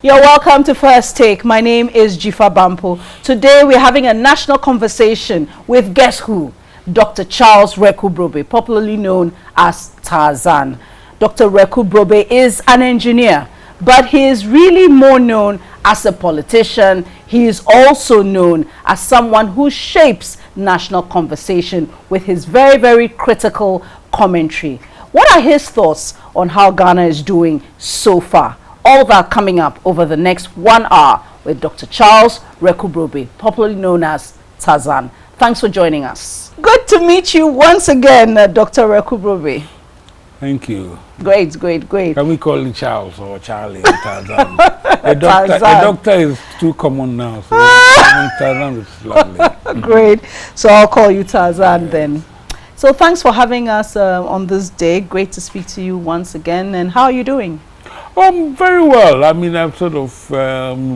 You're welcome to First Take. My name is Jifa Bampo. Today we're having a national conversation with guess who? Dr. Charles Wereko-Brobby, popularly known as Tarzan. Dr. Wereko-Brobby is an engineer, but he is really more known as a politician. He is also known as someone who shapes national conversation with his very, very critical commentary. What are his thoughts on how Ghana is doing so far? All that coming up over the next 1 hour with Dr. Charles Wereko-Brobby, popularly known as Tarzan. Thanks for joining us. Good to meet you once again, Dr. Wereko-Brobby. Thank you. Great, great, great. Can we call it Charles or Charlie or Tarzan? A doctor is too common now, so Tarzan is lovely. Great. So I'll call you Tarzan then. So thanks for having us on this day. Great to speak to you once again. And how are you doing? Very well. I mean, I've sort of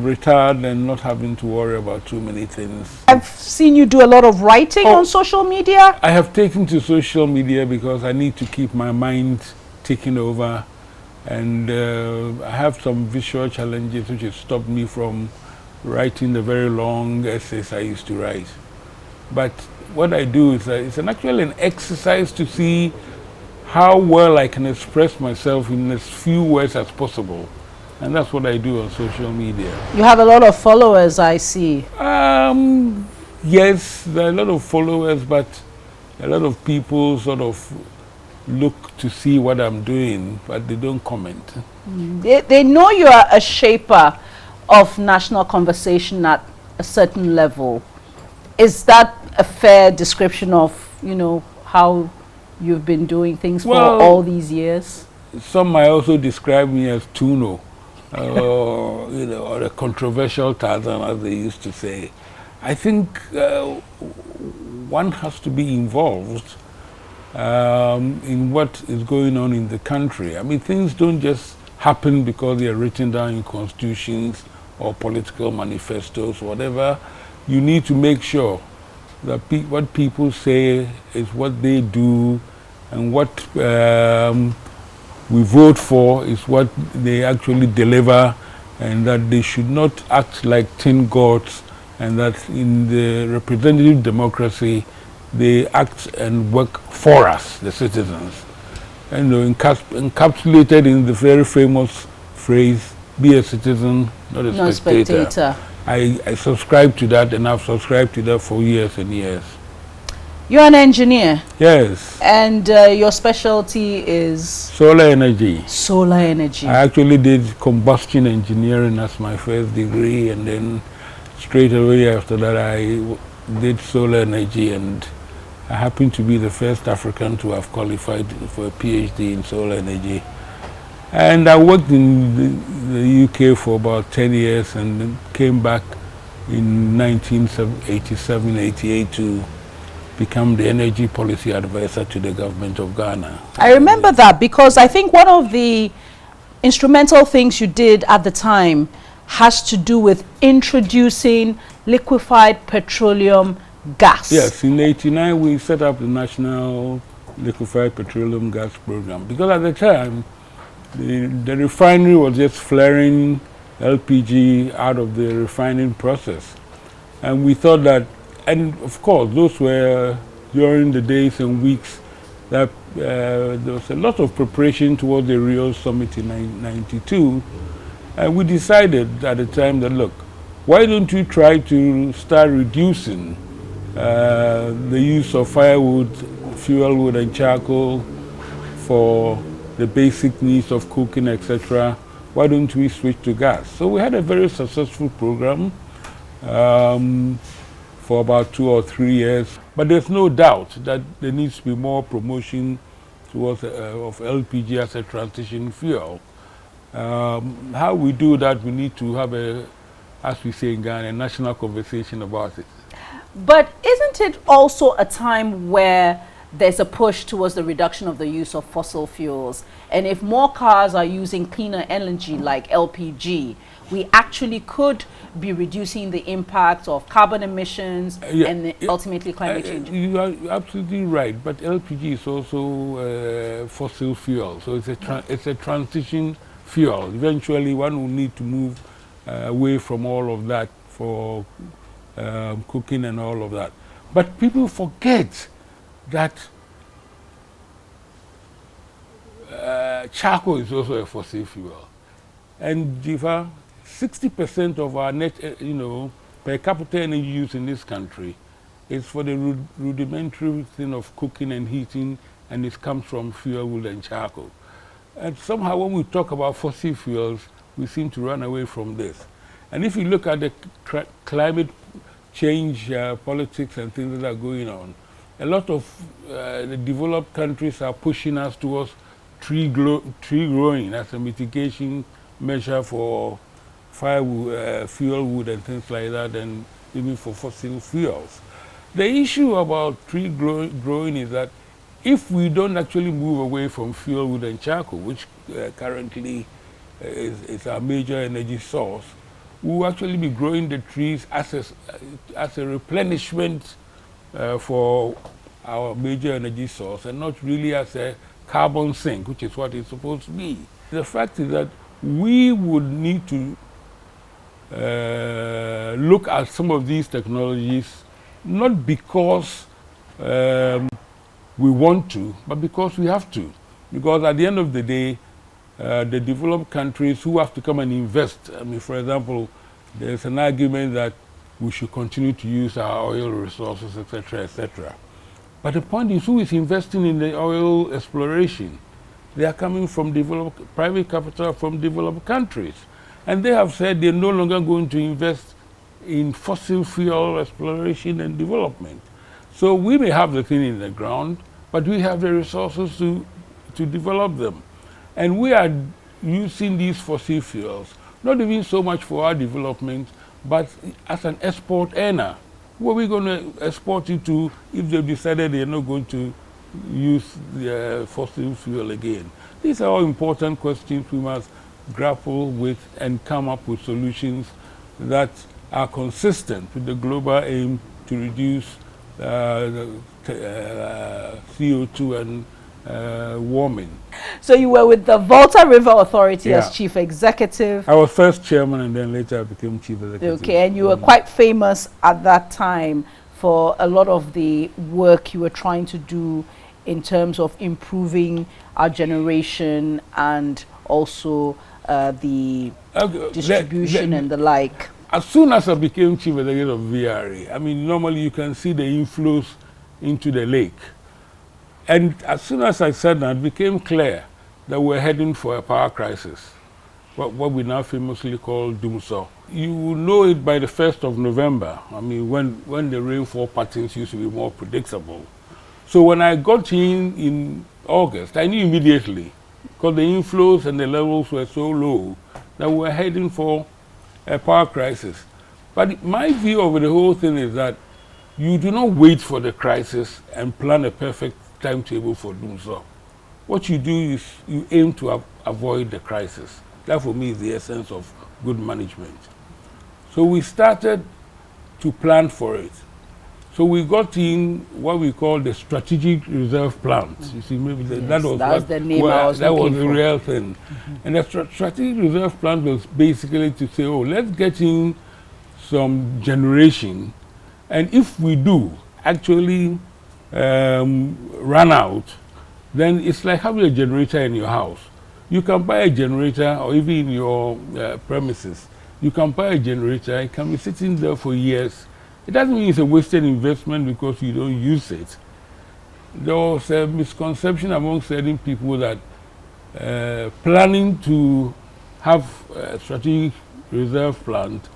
retired and not having to worry about too many things. I've seen you do a lot of writing on social media. I have taken to social media because I need to keep my mind taking over. And I have some visual challenges which have stopped me from writing the very long essays I used to write. But what I do is it's actually an exercise to see how well I can express myself in as few words as possible. And that's what I do on social media. You have a lot of followers, I see. Yes, there are a lot of followers, but a lot of people sort of look to see what I'm doing, but they don't comment. They know you are a shaper of national conversation at a certain level. Is that a fair description of, you know, how you've been doing things for all these years? Some might also describe me as Tuno, you know, or a controversial Tarzan, as they used to say. I think one has to be involved in what is going on in the country. I mean, things don't just happen because they are written down in constitutions or political manifestos, whatever. You need to make sure that what people say is what they do, and what we vote for is what they actually deliver, and that they should not act like tin gods, and that in the representative democracy they act and work for us, the citizens. And encapsulated in the very famous phrase, be a citizen, not a spectator. I subscribe to that, and I've subscribed to that for years and years. You're an engineer. Yes. And your specialty is? Solar energy. Solar energy. I actually did combustion engineering as my first degree, and then straight away after that I did solar energy, and I happen to be the first African to have qualified for a PhD in solar energy. And I worked in the UK for about 10 years and then came back in 1987-88 to become the energy policy advisor to the government of Ghana. I remember that because I think one of the instrumental things you did at the time has to do with introducing liquefied petroleum gas. Yes, in '89 we set up the National Liquefied Petroleum Gas Program because at the time the refinery was just flaring LPG out of the refining process. And we thought that, and of course, those were during the days and weeks that there was a lot of preparation towards the Rio Summit in '92. And we decided at the time that, look, why don't you try to start reducing the use of firewood, fuel wood, and charcoal for the basic needs of cooking, etc. Why don't we switch to gas? So we had a very successful program for about 2 or 3 years. But there's no doubt that there needs to be more promotion towards of LPG as a transition fuel. How we do that, we need to have as we say in Ghana, a national conversation about it. But isn't it also a time where there's a push towards the reduction of the use of fossil fuels? And if more cars are using cleaner energy like LPG, we actually could be reducing the impact of carbon emissions and ultimately climate change. You are absolutely right, but LPG is also fossil fuel, so it's a transition fuel. Eventually one will need to move away from all of that for cooking and all of that. But people forget that charcoal is also a fossil fuel. And Jifa, 60% of our net, per capita energy use in this country is for the rudimentary thing of cooking and heating, and it comes from fuel wood and charcoal. And somehow when we talk about fossil fuels, we seem to run away from this. And if you look at the climate change politics and things that are going on, a lot of the developed countries are pushing us towards tree growing as a mitigation measure for firewood, fuel wood and things like that, and even for fossil fuels. The issue about tree growing is that if we don't actually move away from fuel wood and charcoal, which currently is our major energy source, we will actually be growing the trees as a replenishment for our major energy source, and not really as a carbon sink, which is what it's supposed to be. The fact is that we would need to look at some of these technologies, not because we want to, but because we have to. Because at the end of the day, the developed countries who have to come and invest, I mean, for example, there's an argument that we should continue to use our oil resources, etc., etc. But the point is, who is investing in the oil exploration? They are coming from private capital from developed countries. And they have said they're no longer going to invest in fossil fuel exploration and development. So we may have the thing in the ground, but we have the resources to develop them. And we are using these fossil fuels, not even so much for our development, but as an export earner. Who are we going to export it to if they've decided they're not going to use the fossil fuel again? These are all important questions we must grapple with and come up with solutions that are consistent with the global aim to reduce CO2 and warming. So you were with the Volta River Authority as chief executive. I was first chairman and then later I became chief executive. Okay, and you were quite famous at that time for a lot of the work you were trying to do in terms of improving our generation and also the distribution and the like. As soon as I became chief executive of VRA, I mean, normally you can see the inflows into the lake. And as soon as I said that, it became clear that we're heading for a power crisis, what we now famously call Doomsaw. You will know it by the 1st of November, I mean, when the rainfall patterns used to be more predictable. So when I got in August, I knew immediately, because the inflows and the levels were so low, that we were heading for a power crisis. But my view of the whole thing is that you do not wait for the crisis and plan a perfect timetable for doing so. What you do is you aim to avoid the crisis. That for me is the essence of good management. So we started to plan for it. So we got in what we call the strategic reserve plans. You see, maybe that was the name I was that was looking the for. real thing. And the strategic reserve plan was basically to say, oh, let's get in some generation, and if we do actually run out, then it's like having a generator in your house. You can buy a generator, or even in your premises, you can buy a generator, it can be sitting there for years. It doesn't mean it's a wasted investment because you don't use it. There was a misconception among certain people that planning to have a strategic reserve plant,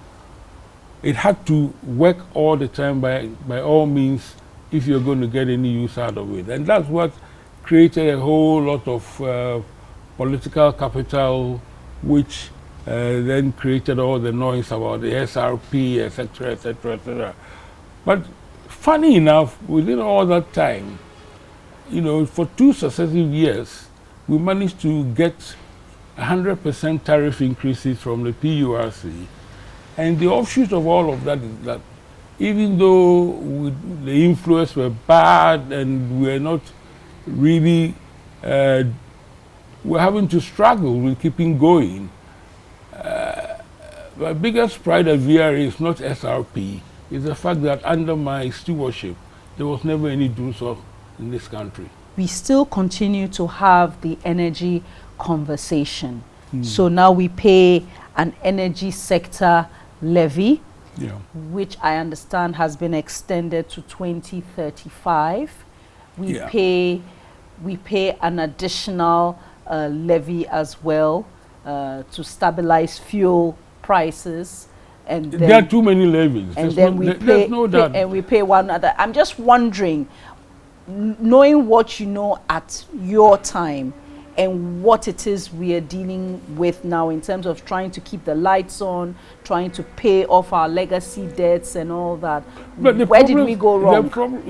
it had to work all the time by all means if you're going to get any use out of it. And that's what created a whole lot of political capital, which then created all the noise about the SRP, etc., etc., etc. But funny enough, within all that time, you know, for 2 successive years, we managed to get 100% tariff increases from the PURC. And the offshoot of all of that is that even though the inflows were bad and we're not really, we're having to struggle with keeping going, my biggest pride at VRA is not SRP. It's the fact that under my stewardship, there was never any do so in this country. We still continue to have the energy conversation. So now we pay an energy sector levy, which I understand has been extended to 2035. We pay an additional levy as well to stabilize fuel prices, and then there are too many levies. And then we pay one other. I'm just wondering, knowing what you know at your time and what it is we are dealing with now in terms of trying to keep the lights on, trying to pay off our legacy debts and all that. But where did we go wrong? The problem,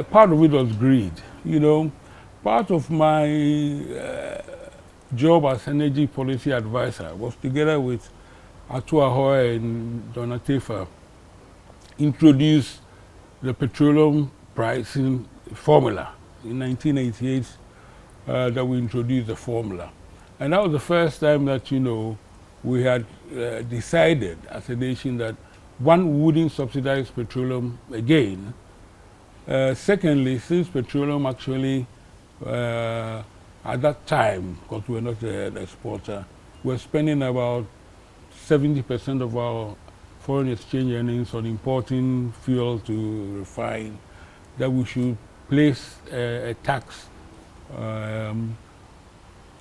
part of it was greed. Part of my job as energy policy advisor was, together with Atua Hoy and Donatefa, introduce the petroleum pricing formula in 1988. That we introduced the formula. And that was the first time that, we had decided as a nation that one, wouldn't subsidize petroleum again. Secondly, since petroleum actually, at that time, because we were not an exporter, we're spending about 70% of our foreign exchange earnings on importing fuel to refine, that we should place a tax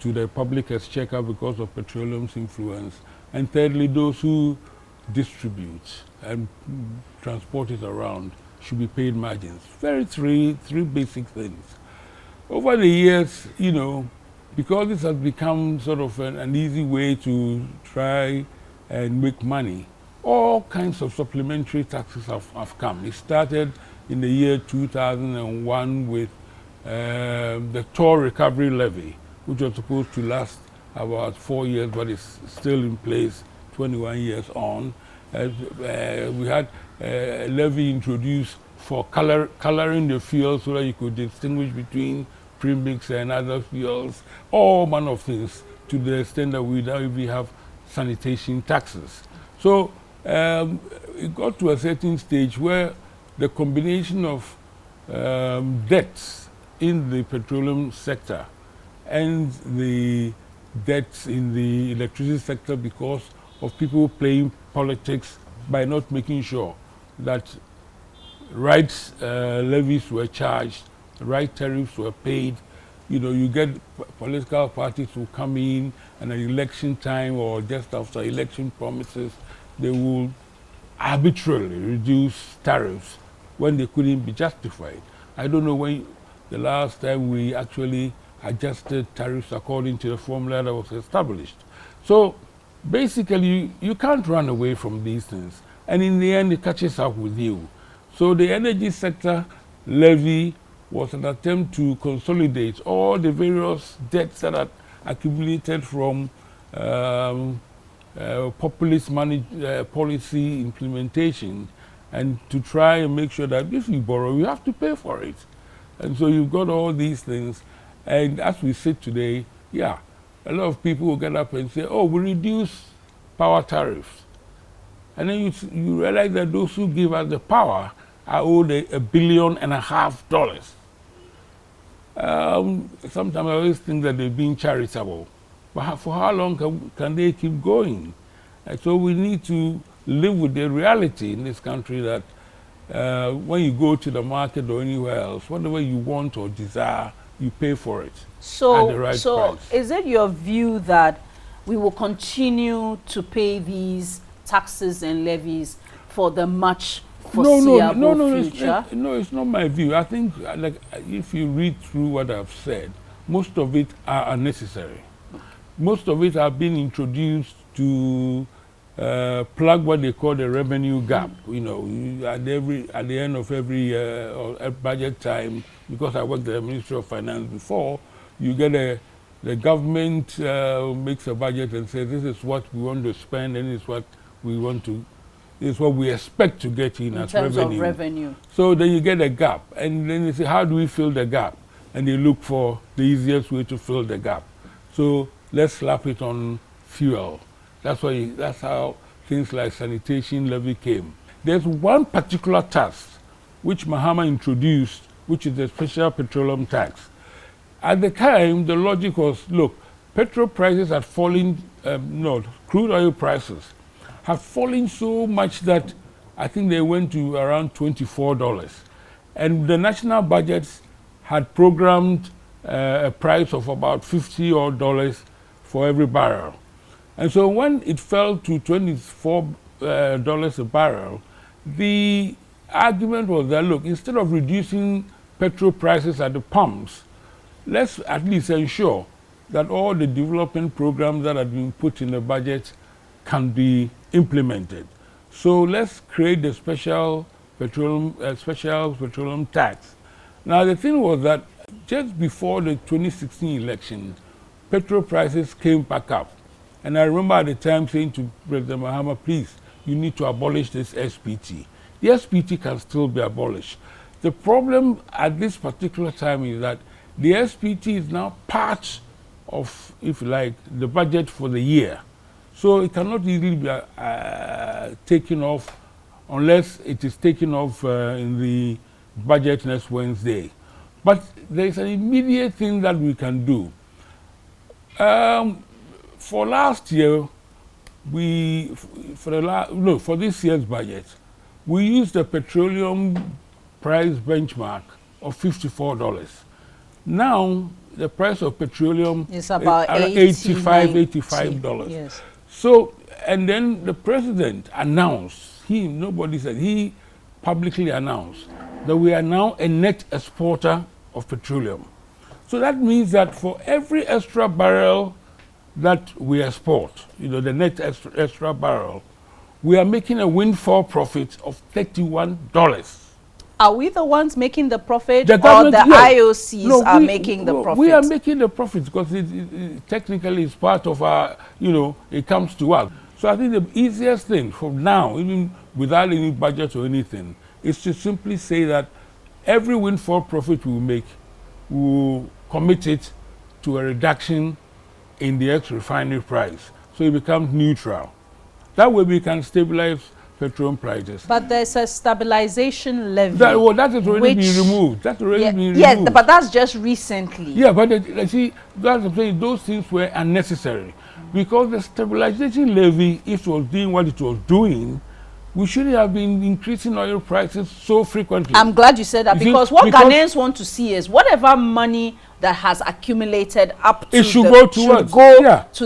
to the public exchequer because of petroleum's influence. And thirdly, those who distribute and transport it around should be paid margins. Three basic things. Over the years, because this has become sort of an easy way to try and make money, all kinds of supplementary taxes have come. It started in the year 2001 with the toll recovery levy, which was supposed to last about 4 years, but it's still in place 21 years on. We had a levy introduced for coloring the fuel so that you could distinguish between premix and other fuels, all manner of things, to the extent that we now even have sanitation taxes. So it got to a certain stage where the combination of debts in the petroleum sector and the debts in the electricity sector, because of people playing politics by not making sure that right levies were charged, right tariffs were paid. You get political parties who come in and at election time or just after election promises, they will arbitrarily reduce tariffs when they couldn't be justified. I don't know when the last time we actually adjusted tariffs according to the formula that was established. So basically, you can't run away from these things. And in the end, it catches up with you. So the energy sector levy was an attempt to consolidate all the various debts that had accumulated from populist policy implementation, and to try and make sure that if you borrow, you have to pay for it. And so you've got all these things. And as we sit today, a lot of people will get up and say, oh, we reduce power tariffs. And then you realize that those who give us the power are owed $1.5 billion. Sometimes I always think that they're being charitable. But for how long can they keep going? And so we need to live with the reality in this country that when you go to the market or anywhere else, whatever you want or desire, you pay for it at the right price. Is it your view that we will continue to pay these taxes and levies for the much foreseeable future? No, it's not my view. I think if you read through what I've said, most of it are unnecessary. Most of it have been introduced to plug what they call the revenue gap. At the end of every year or at budget time, because I worked at the Ministry of Finance before, you get the government makes a budget and says this is what we want to spend and this is what we want to, this is what we expect to get in as terms of revenue. So then you get a gap, and then you say, how do we fill the gap? And they look for the easiest way to fill the gap. So let's slap it on fuel. That's how things like sanitation levy came. There's one particular tax which Mahama introduced, which is the special petroleum tax. At the time, the logic was, look, petrol prices had fallen, crude oil prices have fallen so much that I think they went to around $24. And the national budget had programmed a price of about $50 odd for every barrel. And so when it fell to $24 a barrel, the argument was that, look, instead of reducing petrol prices at the pumps, let's at least ensure that all the development programs that have been put in the budget can be implemented. So let's create the special petroleum tax. Now the thing was that just before the 2016 election, petrol prices came back up. And I remember at the time saying to President Mahama, please, you need to abolish this SPT. The SPT can still be abolished. The problem at this particular time is that the SPT is now part of, if you like, the budget for the year. So it cannot easily be taken off unless it is taken off in the budget next Wednesday. But there is an immediate thing that we can do. For last year, for this year's budget, we used the petroleum price benchmark of $54. Now, the price of petroleum is about $85. Yes. So, and then the president announced, nobody said, he publicly announced that we are now a net exporter of petroleum. So that means that for every extra barrel that we export, the net extra barrel, we are making a windfall profit of $31. Are we the ones making the profit, or the IOCs are making the profit? We are making the profits because it technically is part of our, it comes to us. So I think the easiest thing for now, even without any budget or anything, is to simply say that every windfall profit we make, we will commit it to a reduction in the ex-refinery price. So it becomes neutral. That way we can stabilize petroleum prices. But there's a stabilization levy. That has already been removed. That's already been removed. Yes, but that's just recently. Yeah, but see, that's the thing, those things were unnecessary. Because the stabilization levy, if it was doing what it was doing, we shouldn't have been increasing oil prices so frequently. I'm glad you said that, because what Ghanaians want to see is whatever money that has accumulated up to it should go to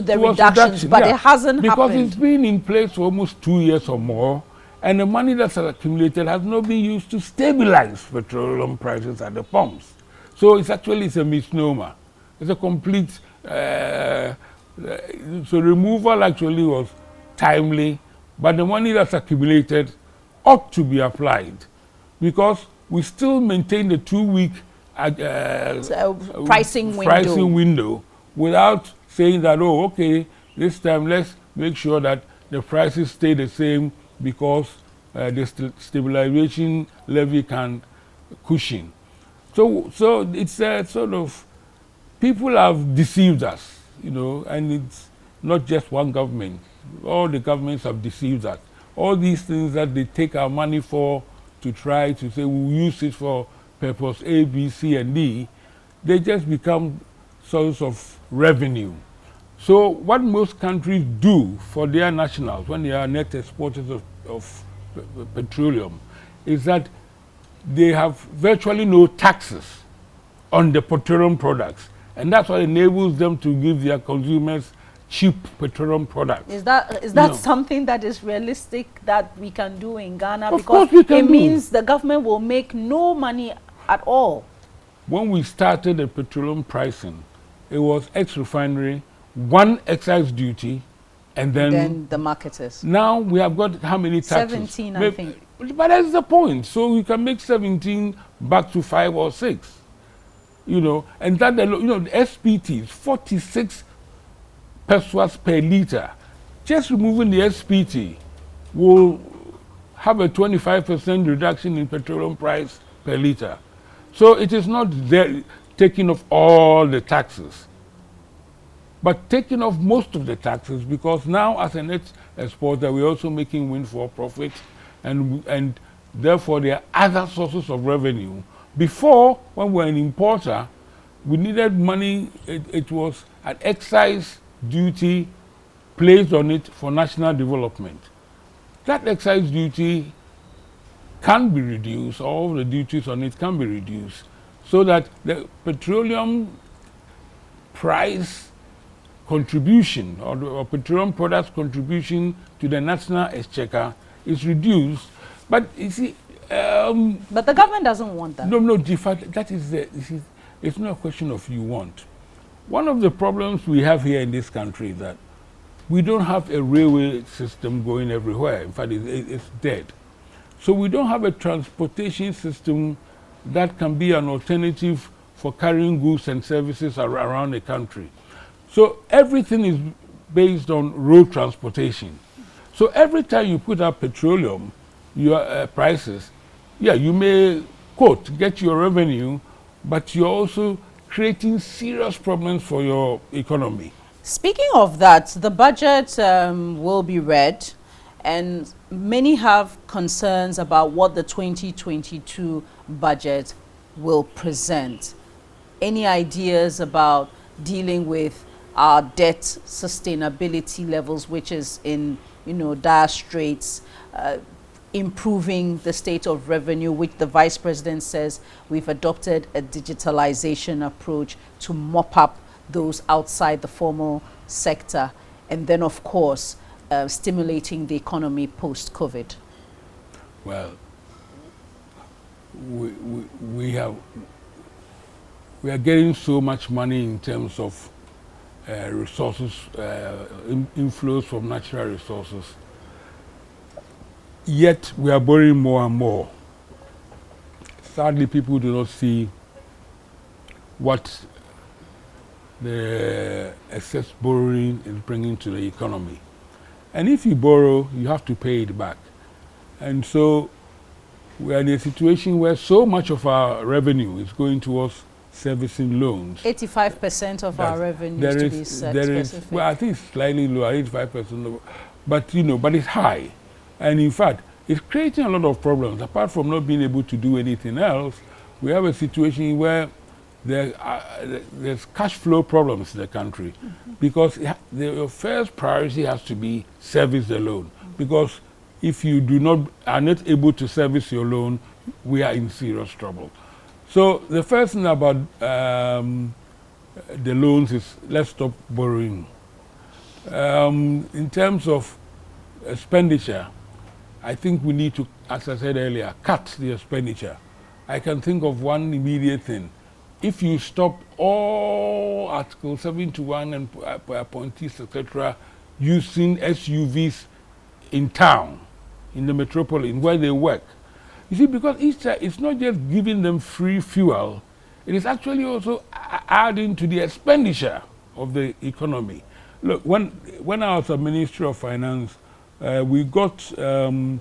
the reductions, but it hasn't happened. Because it's been in place for almost 2 years or more, and the money that's accumulated has not been used to stabilize petroleum prices at the pumps. So it's a misnomer. It's a complete, so removal actually was timely, but the money that's accumulated ought to be applied, because we still maintain the 2-week pricing window without saying that, oh, okay, this time let's make sure that the prices stay the same because the stabilization levy can cushion. So it's a sort of, people have deceived us, and it's not just one government. All the governments have deceived us. All these things that they take our money for, to try to say we'll use it for purpose A, B, C, and D, they just become source of revenue. So what most countries do for their nationals when they are net exporters of petroleum is that they have virtually no taxes on the petroleum products. And that's what enables them to give their consumers cheap petroleum products. Is that something that is realistic that we can do in Ghana? Of course we can. It means the government will make no money at all. When we started the petroleum pricing, it was ex-refinery, 1 excise duty, and then the marketers. Now we have got how many taxes? 17, I think. But that's the point. So we can make 17 back to 5 or 6. And that, the SPT is 46 pesos per liter. Just removing the SPT will have a 25% reduction in petroleum price per liter. So it is not there taking off all the taxes. but taking off most of the taxes, because now as a net exporter, we're also making windfall profit, and therefore there are other sources of revenue. Before, when we were an importer, we needed money. It was an excise duty placed on it for national development. That excise duty can be reduced, all the duties on it can be reduced, so that the petroleum price contribution or petroleum products contribution to the national exchequer is reduced. But you see, but the government doesn't want that. No, that is it's not a question of you want. One of the problems we have here in this country is that we don't have a railway system going everywhere. In fact, it's dead. So we don't have a transportation system that can be an alternative for carrying goods and services around the country. So everything is based on road transportation. So every time you put up petroleum, your prices, yeah, you may, quote, get your revenue, but you're also creating serious problems for your economy. Speaking of that, the budget will be read, and many have concerns about what the 2022 budget will present. Any ideas about dealing with our debt sustainability levels, which is in, dire straits, improving the state of revenue, which the Vice President says we've adopted a digitalization approach to mop up those outside the formal sector, and then of course stimulating the economy post-COVID? Well, we are getting so much money in terms of resources, inflows from natural resources, yet we are borrowing more and more. Sadly, people do not see what the excess borrowing is bringing to the economy. And if you borrow, you have to pay it back. And so we are in a situation where so much of our revenue is going towards servicing loans. 85% of our revenue is to be specific. Well, I think it's slightly lower, 85%, but but it's high. And in fact, it's creating a lot of problems. Apart from not being able to do anything else, we have a situation where there's cash flow problems in the country, because the first priority has to be service the loan. Because if you are not able to service your loan, we are in serious trouble. So the first thing about the loans is let's stop borrowing. In terms of expenditure, I think we need to, as I said earlier, cut the expenditure. I can think of one immediate thing. If you stop all Article 71 and appointees, etc., using SUVs in town, in the metropolis, where they work. You see, because it's not just giving them free fuel, it is actually also adding to the expenditure of the economy. Look, when I was a Ministry of Finance, we got the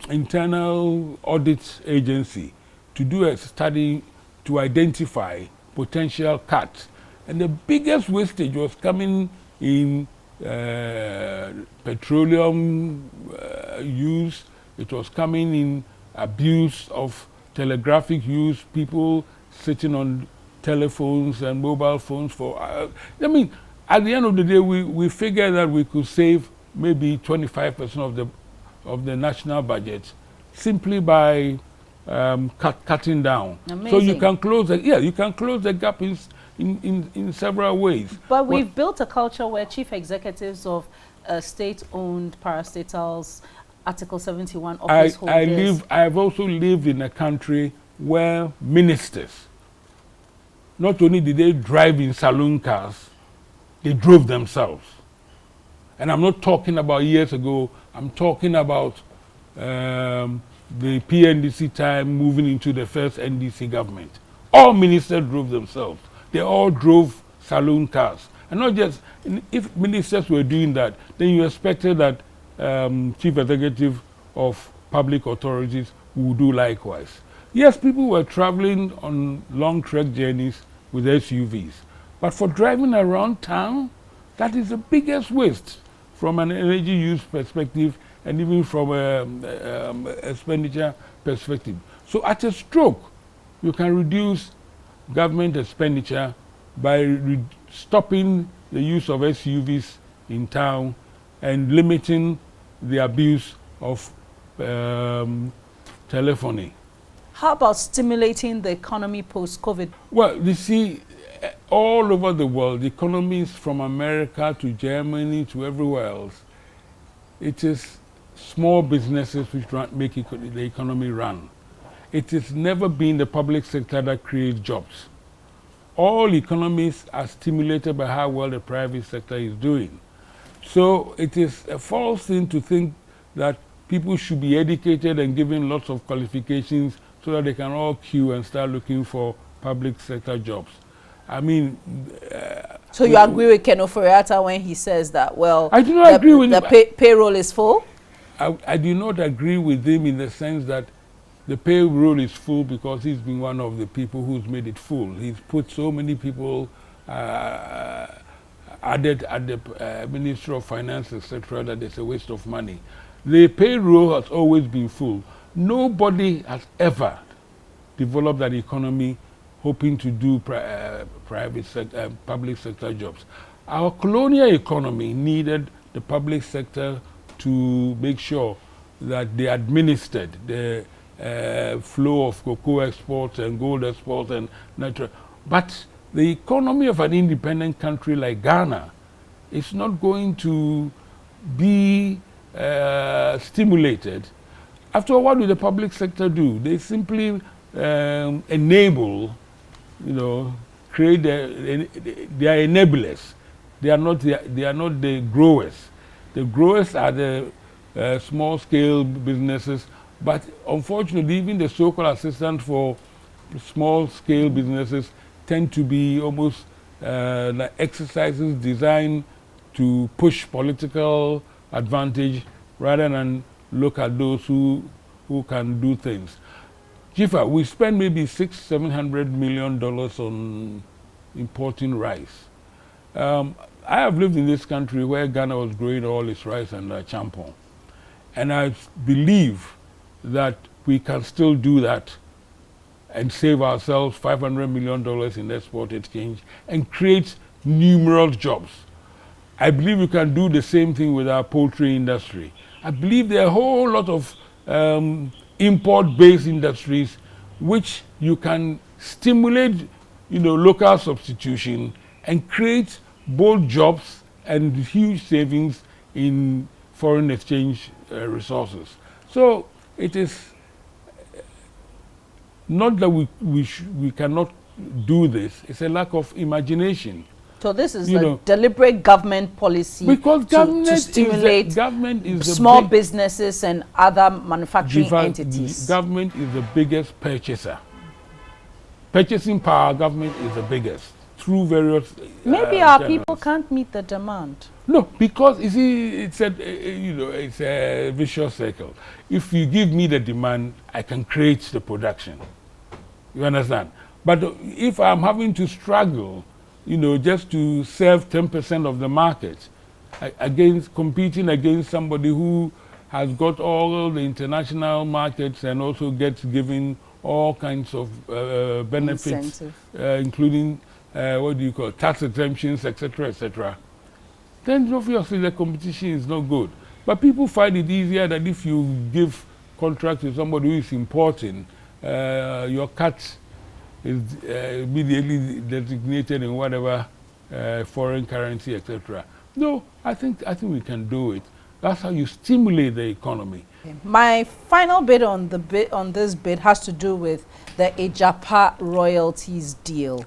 Internal Audit Agency to do a study to identify potential cuts. And the biggest wastage was coming in petroleum use. It was coming in abuse of telegraphic use, people sitting on telephones and mobile phones for, I mean, at the end of the day, we figured that we could save maybe 25% of the national budget simply by cutting down. Amazing. So you can close the gap in several ways. But we've built a culture where chief executives of state-owned parastatals, Article 71 office holders. I've also lived in a country where ministers, not only did they drive in saloon cars, they drove themselves. And I'm not talking about years ago, I'm talking about the PNDC time moving into the first NDC government. All ministers drove themselves. They all drove saloon cars. And not just, if ministers were doing that, then you expected that chief executive of public authorities would do likewise. Yes, people were traveling on long trek journeys with SUVs. But for driving around town, that is the biggest waste from an energy use perspective and even from a expenditure perspective. So at a stroke, you can reduce government expenditure by stopping the use of SUVs in town and limiting the abuse of telephony. How about stimulating the economy post-COVID? Well, you see, all over the world, economies from America to Germany to everywhere else, it is small businesses which make the economy run. It has never been the public sector that creates jobs. All economies are stimulated by how well the private sector is doing. So it is a false thing to think that people should be educated and given lots of qualifications so that they can all queue and start looking for public sector jobs. I mean... so you agree with Ken Oforiatta when he says that, well, I do not agree with the payroll is full? I do not agree with him in the sense that the payroll is full because he's been one of the people who's made it full. He's put so many people added at the Ministry of Finance, etc., that it's a waste of money. The payroll has always been full. Nobody has ever developed an economy hoping to do public sector jobs. Our colonial economy needed the public sector to make sure that they administered the flow of cocoa exports and gold exports and natural. But the economy of an independent country like Ghana is not going to be stimulated. After all, what do the public sector do? They simply enable, create they are enablers. They are not the growers. The growers are the small-scale businesses, but unfortunately, even the so-called assistants for small-scale businesses tend to be almost like exercises designed to push political advantage rather than look at those who can do things. Jifa, we spend maybe $600–700 million on importing rice. I have lived in this country where Ghana was growing all its rice under champon. And I believe that we can still do that and save ourselves $500 million in export exchange and create numerous jobs. I believe we can do the same thing with our poultry industry. I believe there are a whole lot of import-based industries which you can stimulate, local substitution and create both jobs and huge savings in foreign exchange resources. So it is not that we cannot do this, it's a lack of imagination. So this is a deliberate government policy because to stimulate small businesses and other manufacturing entities. Government is the biggest purchaser. Purchasing power, government is the biggest through various. Maybe our people can't meet the demand. No, because you see, it's a vicious circle. If you give me the demand, I can create the production. You understand? But if I'm having to struggle, just to serve 10% of the market, competing against somebody who has got all the international markets and also gets given all kinds of benefits, including tax exemptions, etc., then obviously the competition is not good. But people find it easier that if you give contract to somebody who is importing, your cut is immediately designated in whatever foreign currency, etc. No, I think we can do it. That's how you stimulate the economy. Okay. My final bit on this bit has to do with the Ejapa royalties deal.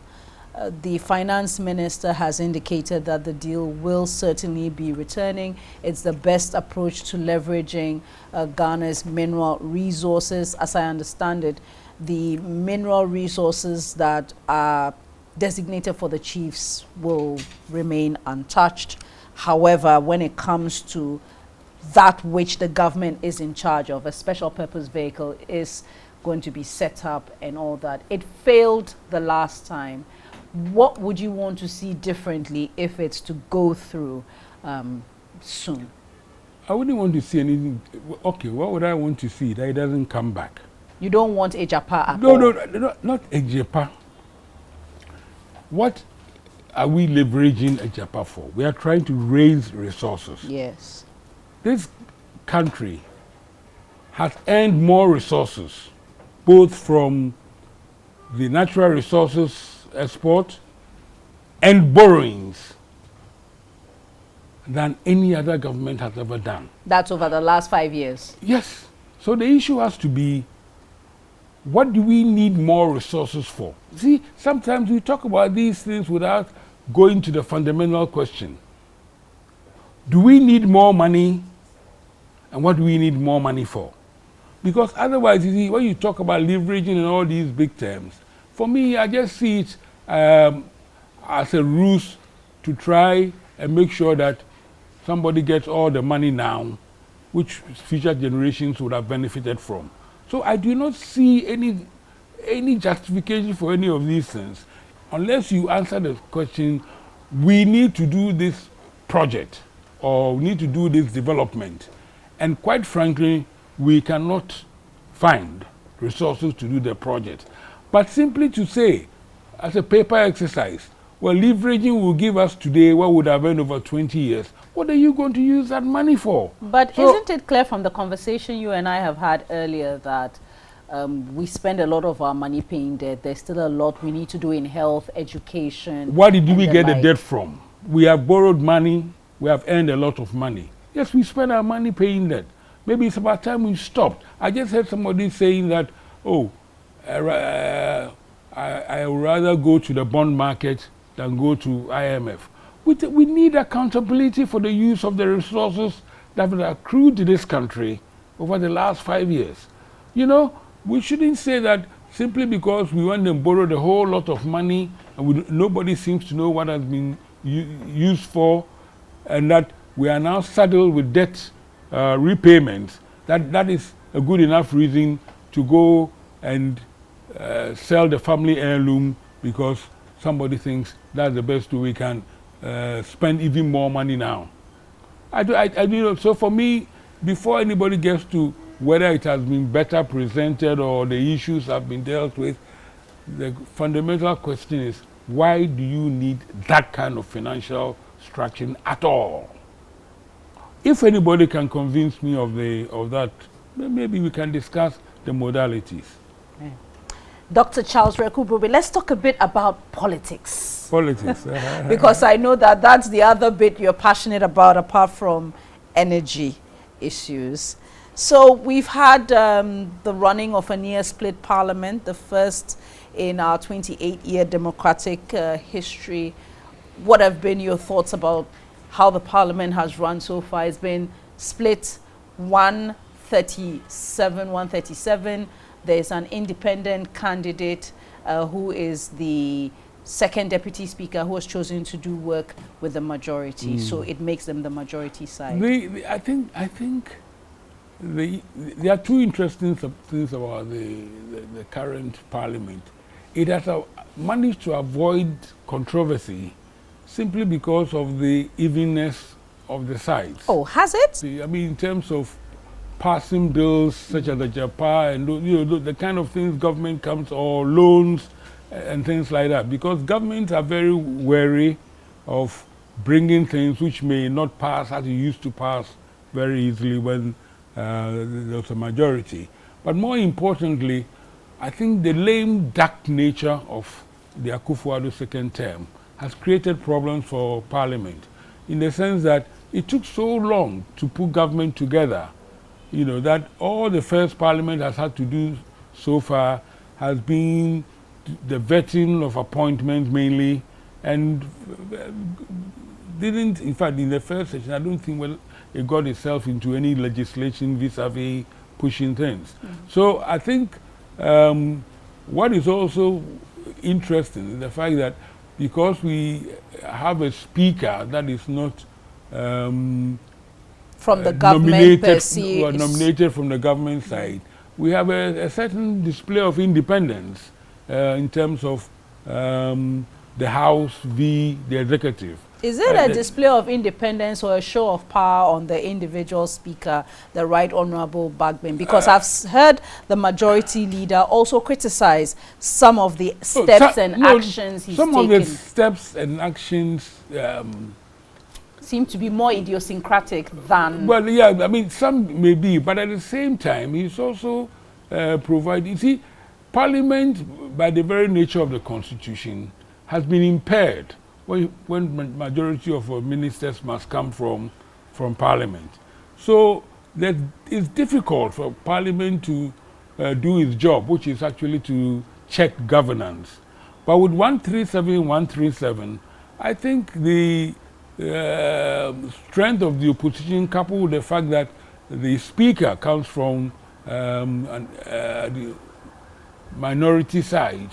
The finance minister has indicated that the deal will certainly be returning. It's the best approach to leveraging Ghana's mineral resources. As I understand it, the mineral resources that are designated for the chiefs will remain untouched. However, when it comes to that which the government is in charge of, a special purpose vehicle is going to be set up and all that. It failed the last time. what would you want to see differently if it's to go through soon? I wouldn't want to see anything. Okay, what would I want to see? That it doesn't come back. You don't want a Japa at all? No, not a Japa. What are we leveraging a Japa for? We are trying to raise resources. Yes. This country has earned more resources, both from the natural resources export and borrowings, than any other government has ever done. That's over the last 5 years? Yes. So the issue has to be, what do we need more resources for? See, sometimes we talk about these things without going to the fundamental question. Do we need more money, and what do we need more money for? Because otherwise, you see, when you talk about leveraging and all these big terms, for me, I just see it as a ruse to try and make sure that somebody gets all the money now, which future generations would have benefited from. So I do not see any justification for any of these things, unless you answer the question, we need to do this project, or we need to do this development. And quite frankly, we cannot find resources to do the project. But simply to say, as a paper exercise, well, leveraging will give us today what would have been over 20 years. What are you going to use that money for? But isn't it clear from the conversation you and I have had earlier that we spend a lot of our money paying debt? There's still a lot we need to do in health, education. Where did we get the debt from? We have borrowed money. We have earned a lot of money. Yes, we spend our money paying debt. Maybe it's about time we stopped. I just heard somebody saying that, oh, I would rather go to the bond market than go to IMF. We need accountability for the use of the resources that have accrued to this country over the last 5 years. You know, we shouldn't say that simply because we went and borrowed a whole lot of money and nobody seems to know what has been used for, and that we are now saddled with debt repayments, that is a good enough reason to go and sell the family heirloom because somebody thinks that's the best way we can spend even more money now. I do know. So for me, before anybody gets to whether it has been better presented or the issues have been dealt with, the fundamental question is, why do you need that kind of financial structure at all? If anybody can convince me of that, then maybe we can discuss the modalities. Yeah. Dr. Charles Wereko-Brobby, let's talk a bit about politics. Politics. Because I know that that's the other bit you're passionate about, apart from energy issues. So we've had the running of a near-split parliament, the first in our 28-year democratic history. What have been your thoughts about how the parliament has run so far? It's been split 137. There's an independent candidate who is the second deputy speaker who was chosen to do work with the majority. So it makes them the majority side. I think there are two interesting things about the current parliament. It has managed to avoid controversy simply because of the evenness of the sides. Oh, has it? I mean, in terms of passing bills such as the JAPA and the kind of things government comes, or loans and things like that, because governments are very wary of bringing things which may not pass as it used to pass very easily when there's a majority. But more importantly, I think the lame duck nature of the Akufo-Addo second term has created problems for Parliament, in the sense that it took so long to put government together, you know, that all the first Parliament has had to do so far has been the vetting of appointments mainly, and didn't, in fact, in the first session, I don't think it got itself into any legislation vis-a-vis pushing things. So I think what is also interesting is the fact that because we have a speaker that is not from the government per se, nominated from the government side, we have a certain display of independence in terms of the House v. the executive. Is it a display of independence or a show of power on the individual speaker, the Right Honorable Bagben? Because I've heard the majority leader also criticize some of the steps and actions he's taken. Some of the steps and actions seem to be more idiosyncratic than... Well, yeah, I mean, some may be, but at the same time, he's also providing... You see, Parliament, by the very nature of the Constitution, has been impaired when majority of ministers must come from Parliament. So that it's difficult for Parliament to do its job, which is actually to check governance. But with 137, I think the strength of the opposition, coupled with the fact that the speaker comes from the minority side,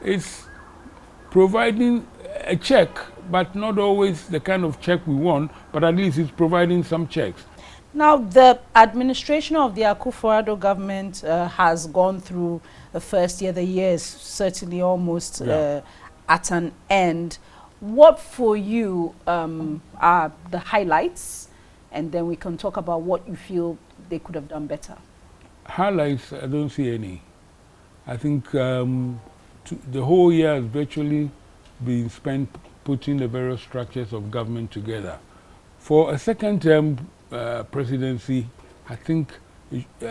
is providing a check, but not always the kind of check we want, but at least it's providing some checks. Now, the administration of the Akufo-Addo government has gone through the first year. The year is certainly almost at an end. What for you are the highlights? And then we can talk about what you feel they could have done better. Highlights, I don't see any. I think the whole year has virtually been spent putting the various structures of government together. For a second-term presidency, I think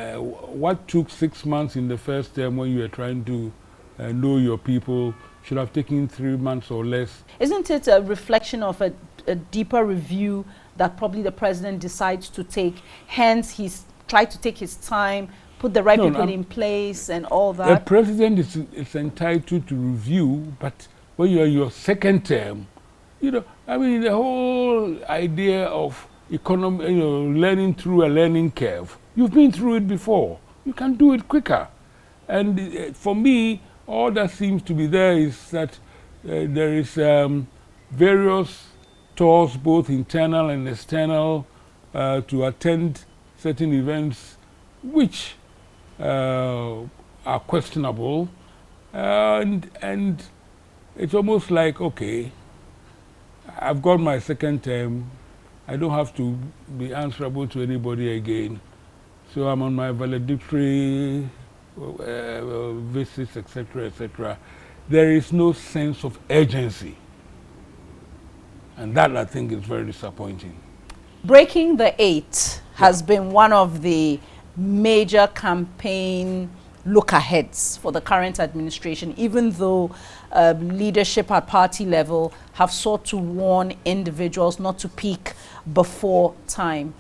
what took 6 months in the first term when you were trying to know your people should have taken 3 months or less. Isn't it a reflection of a deeper review that probably the president decides to take? Hence, he's tried to take his time, put the right people in place and all that. The president is entitled to review, but when you're in your second term, you know, I mean, the whole idea of economy, you know, learning through a learning curve, you've been through it before. You can do it quicker. And for me, all that seems to be there is that there is various tours, both internal and external, to attend certain events which are questionable, and it's almost like, okay, I've got my second term, I don't have to be answerable to anybody again, so I'm on my valedictory visits, etc., etc. There is no sense of urgency, and that, I think, is very disappointing. Breaking the 8 has been one of the major campaign look-aheads for the current administration, even though leadership at party level have sought to warn individuals not to peak before time.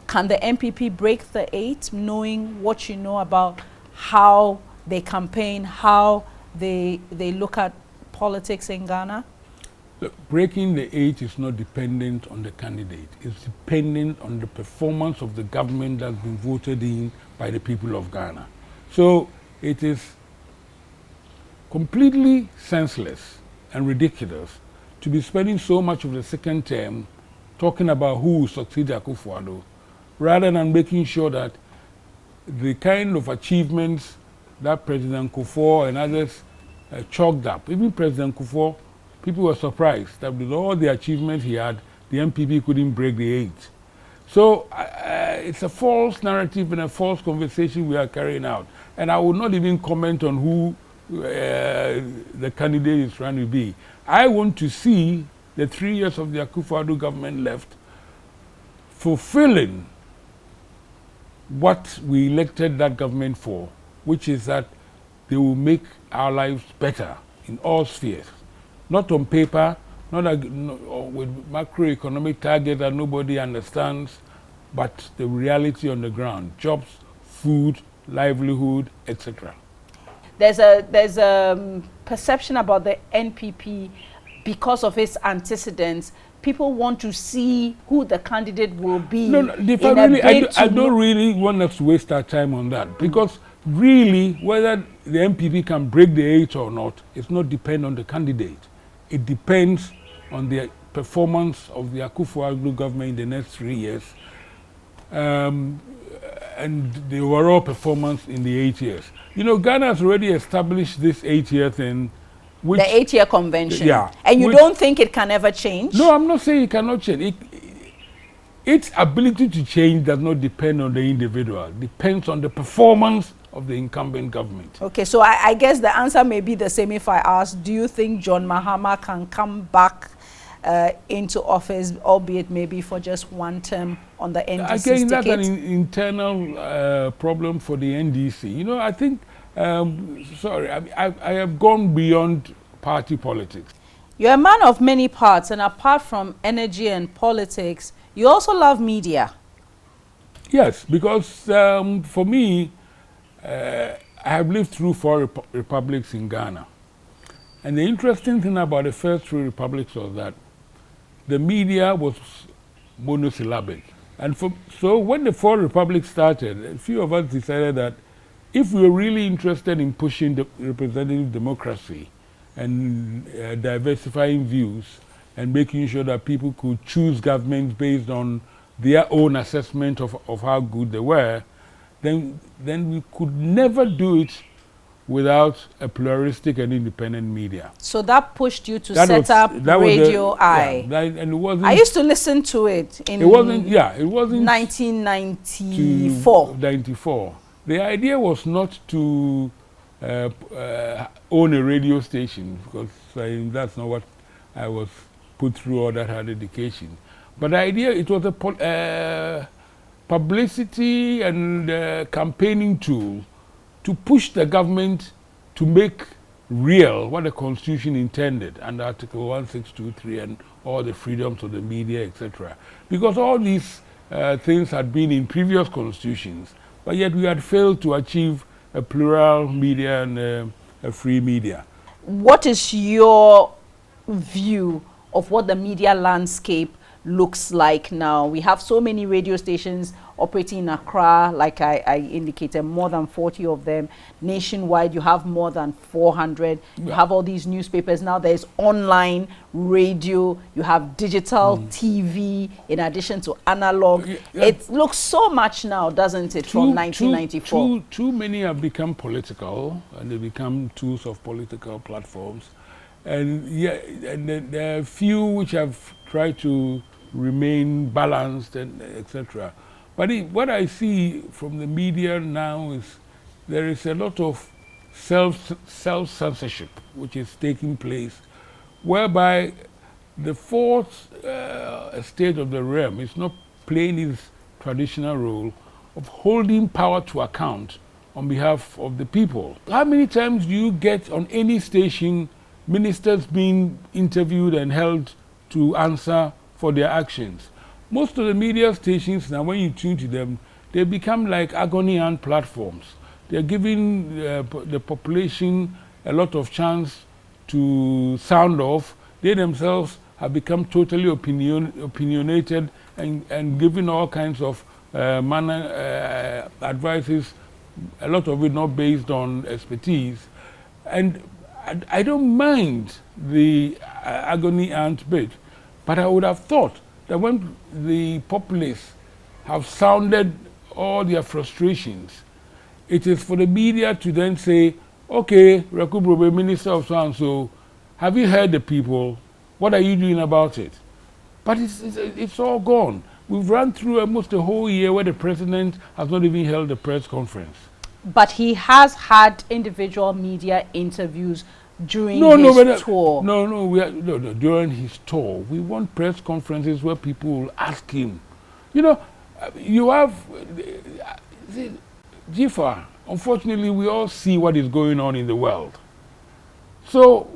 Can the MPP break the 8, knowing what you know about how they campaign, how they look at politics in Ghana? Look, breaking the 8 is not dependent on the candidate. It's dependent on the performance of the government that's been voted in by the people of Ghana. So it is completely senseless and ridiculous to be spending so much of the second term talking about who will succeed Akufo-Addo, rather than making sure that the kind of achievements that President Kufuor and others chalked up, even President Kufuor, people were surprised that with all the achievements he had, the MPP couldn't break the 8. So it's a false narrative and a false conversation we are carrying out. And I will not even comment on who the candidate is trying to be. I want to see the 3 years of the Akufo-Addo government left fulfilling what we elected that government for, which is that they will make our lives better in all spheres. Not on paper, not with macroeconomic targets that nobody understands, but the reality on the ground: jobs, food, livelihood, etc. There's a perception about the NPP because of its antecedents. People want to see who the candidate will be. No, I don't really want us to waste our time on that, because really, whether the NPP can break the 8 or not, it's not depend on the candidate. It depends on the performance of the Akufo-Addo government in the next 3 years, and the overall performance in the 8 years. You know, Ghana has already established this 8-year thing Which, the 8-year convention. Yeah. And you don't think it can ever change? No, I'm not saying it cannot change. Its ability to change does not depend on the individual. It depends on the performance of the incumbent government. Okay, so I guess the answer may be the same if I ask, do you think John Mahama can come back into office, albeit maybe for just one term on the NDC Again, ticket? that's an internal problem for the NDC. You know, I think, sorry, I have gone beyond party politics. You're a man of many parts, and apart from energy and politics, you also love media. Yes, because for me, I have lived through 4 republics in Ghana. And the interesting thing about the first 3 republics was that the media was monosyllabic. And so when the 4 republics started, a few of us decided that if we were really interested in pushing the representative democracy and diversifying views and making sure that people could choose governments based on their own assessment of how good they were, then we could never do it without a pluralistic and independent media. So that pushed you to set up Radio I. Yeah, and it wasn't, I used to listen to it in 1994. 94. The idea was not to own a radio station, because that's not what I was put through or that had education. But the idea, it was a publicity and campaigning tool to push the government to make real what the Constitution intended under Article 1623 and all the freedoms of the media, etc. Because all these things had been in previous constitutions, but yet we had failed to achieve a plural media and a free media. What is your view of what the media landscape looks like now? We have so many radio stations operating in Accra, like I indicated, more than 40 of them. Nationwide, you have more than 400. You have all these newspapers. Now there's online radio, you have digital TV, in addition to analog. It looks so much now, doesn't it, from 1994? Too many have become political, and they become tools of political platforms. And and there are few which have tried to remain balanced and etc. But what I see from the media now is there is a lot of self-censorship which is taking place, whereby the fourth estate of the realm is not playing its traditional role of holding power to account on behalf of the people. How many times do you get on any station ministers being interviewed and held to answer for their actions? Most of the media stations now, when you tune to them, they become like agony aunt platforms. They're giving the population a lot of chance to sound off. They themselves have become totally opinionated and giving all kinds of advices, a lot of it not based on expertise. And I don't mind the agony aunt bit, but I would have thought that when the populace have sounded all their frustrations, it is for the media to then say, okay, Wereko-Brobby, Minister of so-and-so, have you heard the people? What are you doing about it? But it's all gone. We've run through almost a whole year where the president has not even held a press conference. But he has had individual media interviews during his tour. No, during his tour. We want press conferences where people will ask him. You know, you have, Jifa, unfortunately, we all see what is going on in the world. So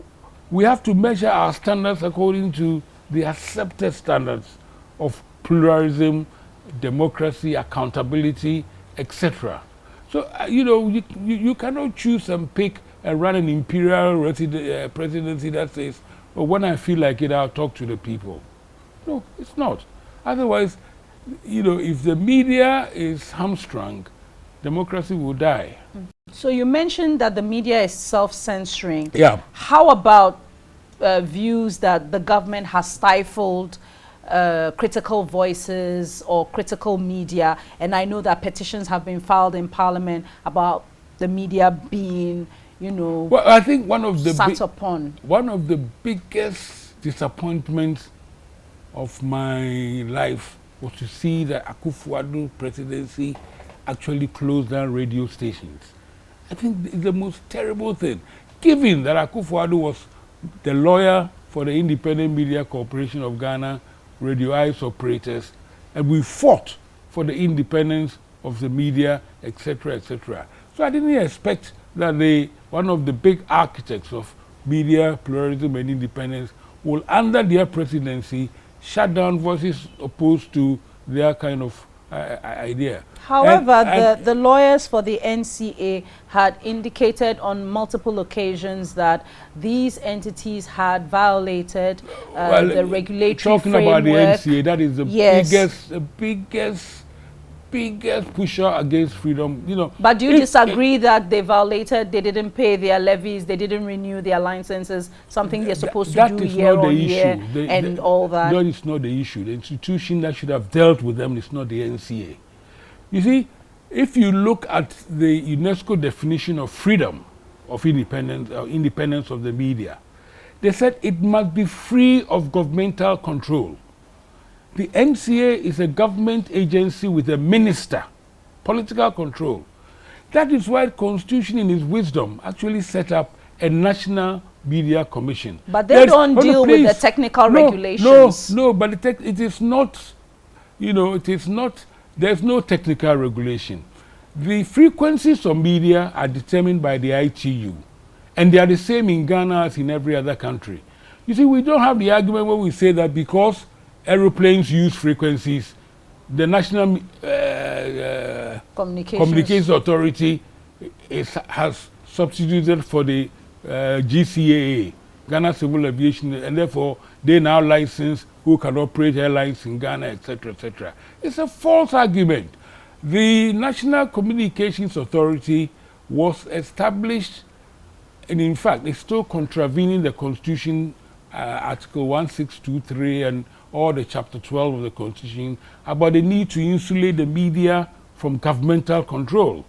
we have to measure our standards according to the accepted standards of pluralism, democracy, accountability, etc. So, you know, you cannot choose and pick and run an imperial presidency that says, oh, when I feel like it, I'll talk to the people. No, it's not. Otherwise, you know, if the media is hamstrung, democracy will die. So you mentioned that the media is self-censoring. Yeah. How about views that the government has stifled critical voices or critical media? And I know that petitions have been filed in Parliament about the media being, Well, I think one of the sat upon. one of the biggest disappointments of my life was to see the Akufo-Addo presidency actually close down radio stations. I think it's the most terrible thing, given that Akufo-Addo was the lawyer for the Independent Media Corporation of Ghana, Radio Eyes operators, and we fought for the independence of the media, etc., etc. So I didn't expect that one of the big architects of media pluralism and independence will, under their presidency, shut down voices opposed to their kind of idea. However, the lawyers for the NCA had indicated on multiple occasions that these entities had violated the regulatory talking framework. About the NCA, that is the biggest pusher against freedom. But do you disagree that they didn't pay their levies, they didn't renew their licenses, something they're supposed to do year on year, and all that? That is not the issue. The institution that should have dealt with them is not the NCA. You see, if you look at the UNESCO definition of freedom of independence, or independence of the media, they said it must be free of governmental control. The NCA is a government agency with a minister, political control. That is why the Constitution, in its wisdom, actually set up a National Media Commission. But they don't deal with the technical regulations. No, but it is not, there's no technical regulation. The frequencies of media are determined by the ITU, and they are the same in Ghana as in every other country. You see, we don't have the argument where we say that because aeroplanes use frequencies, the National Communications Authority has substituted for the GCAA, Ghana Civil Aviation, and therefore they now license who can operate airlines in Ghana, etc., etc. It's a false argument. The National Communications Authority was established, and in fact, it's still contravening the Constitution, Article 1623 and or the Chapter 12 of the Constitution, about the need to insulate the media from governmental control.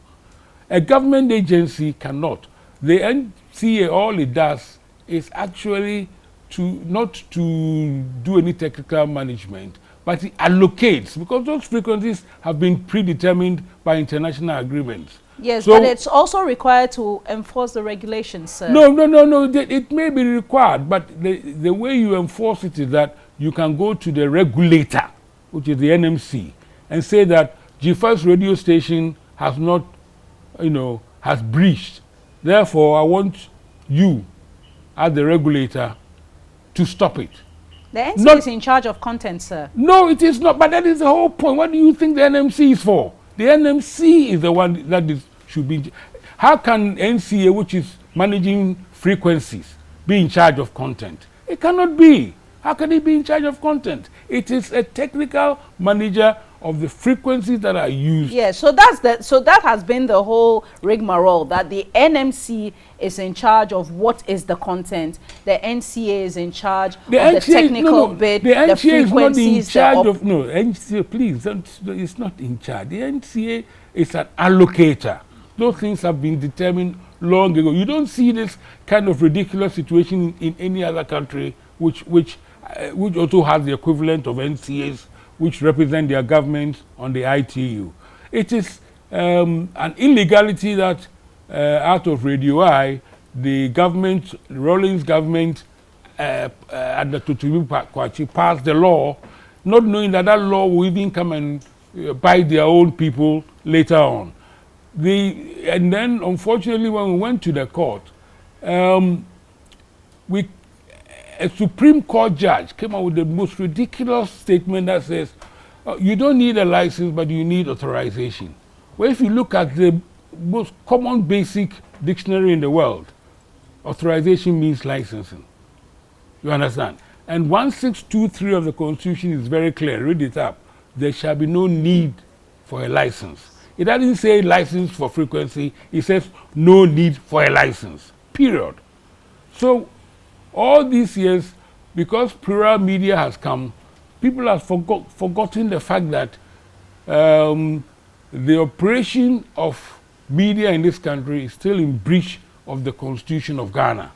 A government agency cannot. The NCA, all it does is actually not to do any technical management, but it allocates, because those frequencies have been predetermined by international agreements. Yes, so, but it's also required to enforce the regulations, sir. No. It may be required, but the way you enforce it is that you can go to the regulator, which is the NMC, and say that G5's radio station has not, has breached. Therefore, I want you, as the regulator, to stop it. The NMC is in charge of content, sir. No, it is not. But that is the whole point. What do you think the NMC is for? The NMC is the one that should be. How can NCA, which is managing frequencies, be in charge of content? It cannot be. How can it be in charge of content? It is a technical manager of the frequencies that are used. Yes, so that has been the whole rigmarole, that the NMC is in charge of what is the content. The NCA is in charge of the technical bit. The NCA is not in charge of NCA, please, it's not in charge. The NCA is an allocator. Those things have been determined long ago. You don't see this kind of ridiculous situation in any other country which also has the equivalent of NCAs, which represent their governments on the ITU. It is an illegality that out of Radio I, the government, Rawlings government, under Tutubi Kwachi passed the law, not knowing that law will even come and bite their own people later on. And then, unfortunately, when we went to the court, a Supreme Court judge came out with the most ridiculous statement that says, you don't need a license, but you need authorization. Well, if you look at the most common basic dictionary in the world, authorization means licensing. You understand? And 1623 of the Constitution is very clear. Read it up. There shall be no need for a license. It doesn't say license for frequency. It says no need for a license, period. So all these years, because plural media has come, people have forgotten the fact that the operation of media in this country is still in breach of the Constitution of Ghana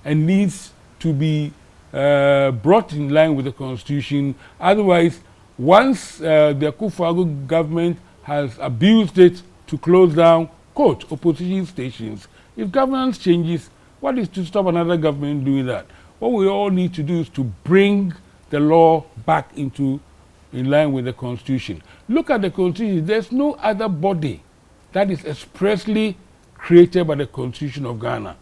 and needs to be brought in line with the Constitution. Otherwise, once the Akufo-Addo government has abused it to close down, quote, opposition stations, if governance changes, what is to stop another government doing that? What we all need to do is to bring the law back into in line with the Constitution. Look at the Constitution. There's no other body that is expressly created by the Constitution of Ghana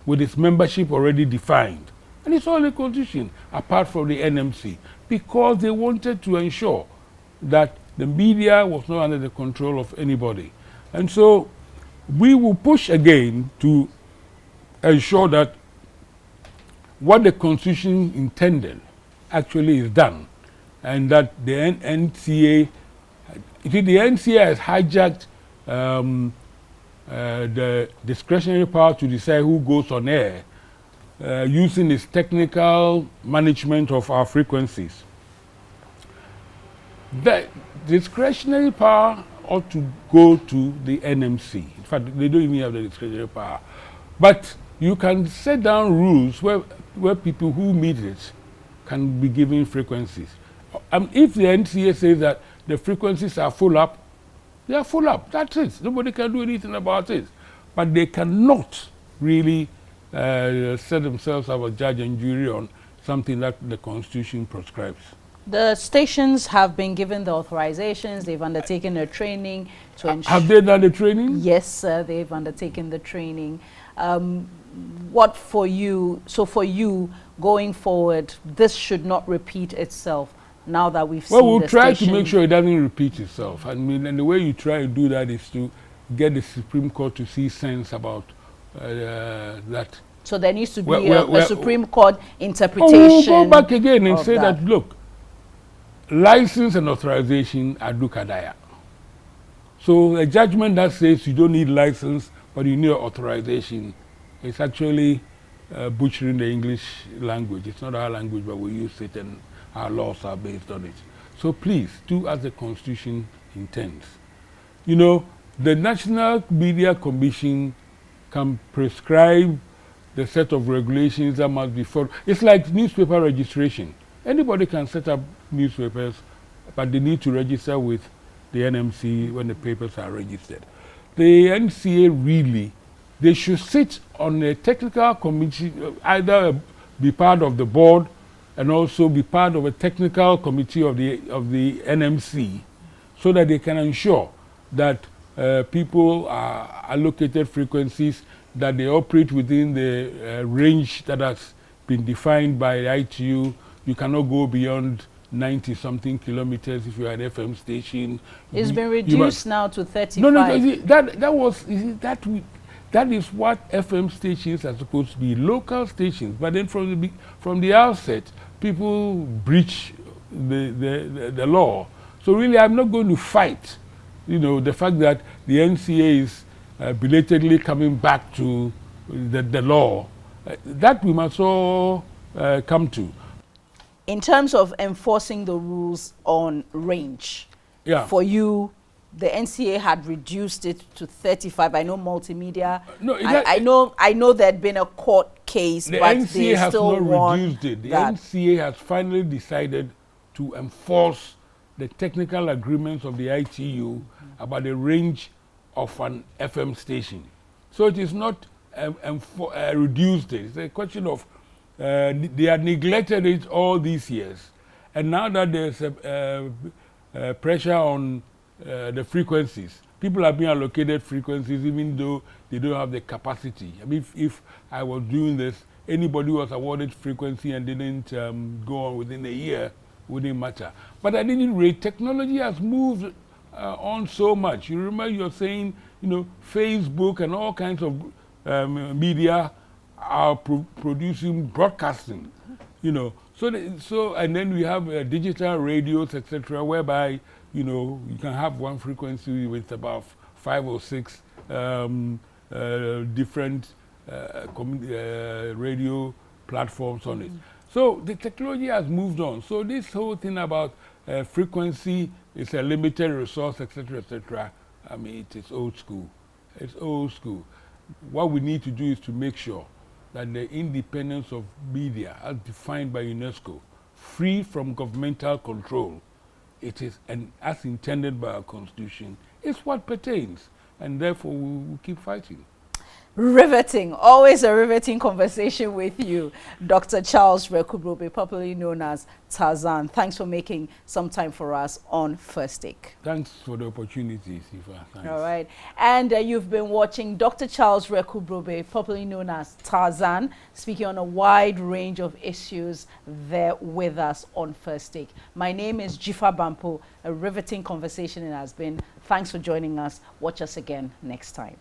with its membership already defined. And it's all the Constitution, apart from the NMC, because they wanted to ensure that the media was not under the control of anybody. And so we will push again to ensure that what the Constitution intended actually is done, and that the NCA, the NCA has hijacked the discretionary power to decide who goes on air using its technical management of our frequencies. The discretionary power ought to go to the NMC. In fact, they don't even have the discretionary power. But you can set down rules where people who meet it can be given frequencies. If the NCA says that the frequencies are full up, they are full up. That's it. Nobody can do anything about it. But they cannot really set themselves up as judge and jury on something that the Constitution prescribes. The stations have been given the authorizations. They've undertaken their training to ensure. Have they done the training? Yes, sir. They've undertaken the training. What for you? So for you, going forward, this should not repeat itself. Now that we've seen we'll the try station. to make sure it doesn't repeat itself. I mean, and the way you try to do that is to get the Supreme Court to see sense about that. So there needs to be a Supreme Court interpretation. We'll go back again and say that, look, license and authorization are dukadaya. So a judgment that says you don't need license but you need authorization is actually butchering the English language. It's not our language, but we use it and our laws are based on it. So please, do as the Constitution intends. You know, the National Media Commission can prescribe the set of regulations that must be followed. It's like newspaper registration. Anybody can set up newspapers, but they need to register with the NMC when the papers are registered. The NCA really, they should sit on a technical committee, either be part of the board and also be part of a technical committee of the NMC, so that they can ensure that people are allocated frequencies, that they operate within the range that has been defined by the ITU. You cannot go beyond 90-something kilometers if you are an FM station. It's been reduced now to 35. That is what FM stations are supposed to be, local stations. But then from the outset, people breach the law. So really, I'm not going to fight, you know, the fact that the NCA is belatedly coming back to the law. That we must all come to. In terms of enforcing the rules on range, for you, the NCA had reduced it to 35. I know multimedia. No, I know there had been a court case, but NCA they has still not reduced it. The NCA has finally decided to enforce the technical agreements of the ITU about the range of an FM station. So it is not reduced it. It's a question of they had neglected it all these years, and now that there's pressure on the frequencies, people are being allocated frequencies even though they don't have the capacity. I mean, if I was doing this, anybody who was awarded frequency and didn't go on within a year wouldn't matter. But at any rate, technology has moved on so much. You remember you're saying, you know, Facebook and all kinds of media are producing broadcasting, you know. So and then we have digital radios, etc., whereby, you know, you can have one frequency with about 5 or 6 different radio platforms on it. So the technology has moved on. So this whole thing about frequency is a limited resource, etc., etc., I mean, it is old school. It's old school. what we need to do is to make sure that the independence of media, as defined by UNESCO, free from governmental control, it is, and as intended by our Constitution, is what pertains. And therefore, we will keep fighting. Riveting. Always a riveting conversation with you, Dr. Charles Wereko-Brobby, popularly known as Tarzan. Thanks for making some time for us on First Take. Thanks for the opportunity, Sifa. Thanks. All right. And you've been watching Dr. Charles Wereko-Brobby, popularly known as Tarzan, speaking on a wide range of issues there with us on First Take. My name is Jifa Bampo. A riveting conversation it has been. Thanks for joining us. Watch us again next time.